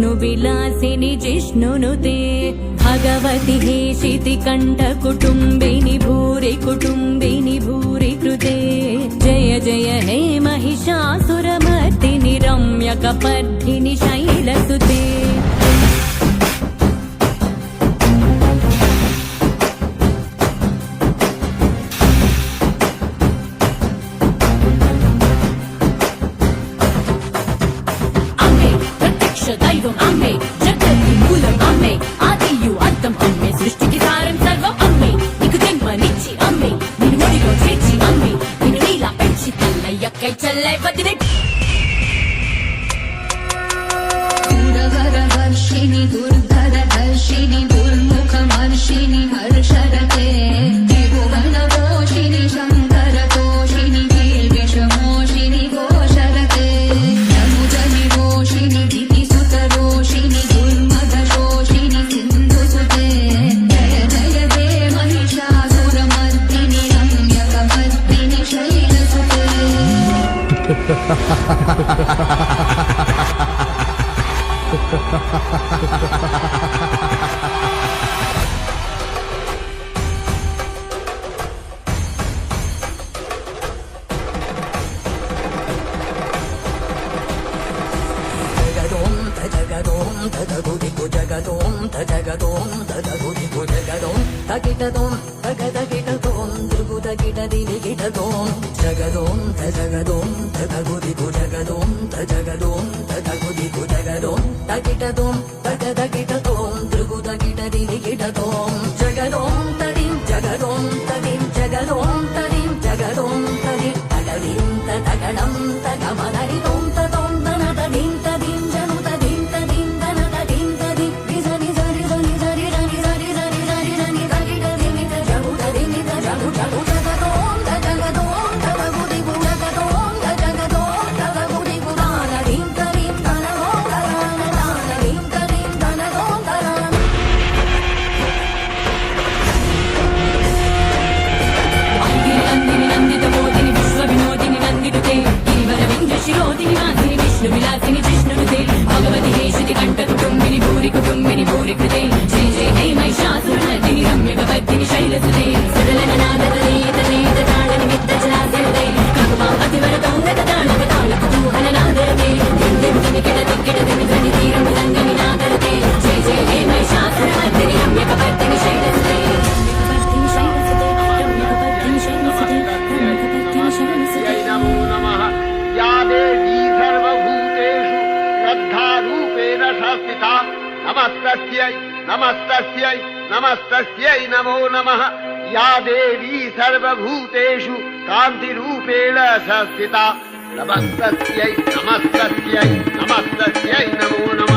विष्णुविलासिनि जिष्णुनुते भगवति हेशिति कण्ठ कुटुम्बिनि भूरि कुटुम्बिनि भूरि कृते जय जय हे महिषासुरमर्दिनि रम्यकपर्दिनि शैलसुते दैवम् अम्मे जगति मूलम् अम्मे आदियु अन्तम् अम्मे सृष्टिकि सारं सर्वम् अम्मे निकु जन्मनिच्చి अम्मे निन्नु मुडिलो చేర్చి अम्मे निन्नु नीला పెంచి తల్లయ్యకై చెల్లై వదిలే दूरवरवर्षिणि दुर्धरदर्शिनि दुर्मुखमर्षिणि हर्षरते त्रिभुवनपोषिणि शङ्करतोषिणि वीर्विषमोषिणि घोषरते यमुजनिरोषिणि दितिसुतरोषिणि दुर्मदशोषिणि सिन्धुसुते जय जय हे महिषासुरमर्दिनि रम्यकपर्दिनि शैलसुते తగిటదోం తగదగిటదోం దుర్గుదగిటదిని గిటదోం జగదోం తజగదోం తగగుదిగు జగదోం తజగదోం తగగుదిగు జగదోం తగిటదోం తగదగిటదోం దుర్గుదగిటదిని గిటదోం జగదోం తదిం జగదోం తదిం జగదోం తదిం జగదోం తదిం తగదిం తగడం తగమదరిదోం తదోం తనదదిం తదిం జను తదిం తదిం తనదదిం తదిం నిజని జరి జని జరి జని జరి జరి జరి జని తగిటదిని తజగు తదిని తజగు జగు జగదోం తజగదోం తగగుదిగు జగదోం తజగదోం తగగుదిగు దానదిం తదిం తనగోం తరాన దానదిం తదిం తనగోం తరాన నందిత మోదిని విశ్వ వినోదిని నందితుతే గిరివర వింజ శిరోదిని వాసిని విష్ణు విలాసిని జిష్ణునుతే భగవతి హేషితి కంఠ కుటుంబిని భూరి కుటుంబిని భూరి కృతే జయ జయ హే महिषासुरमर्दिनि रम्यकपर्दिनि शैलसुते सदलननादतनेत ताळ निमित्त जलासुते ककुमापतिवरतोङ्गत ताळक ताळ कुतूहलनादरते दिन्दिन्दिनि किडदिक्किडदिनि ध्वनि तीरमुदङ्गनि नादरते जय जय हे महिषासुरमर्दिनि रम्यकपर्दिनि शैलसुते रम्यकपर्दिनि शैलसुते रम्यकपर्दिनि शैलसुते रम्यकपर्दिनि शैलसुते नमो नमः या देवी सर्वभूतेषु श्रद्धारूपेण संस्थिता नमस्तस्यै नमस्तस्यै नमस्तस्यै नमो नमः या देवी सर्वभूतेषु कान्तिरूपेण संस्थिता नमस्तस्यै नमस्तस्यै नमस्तस्यै नमो नमः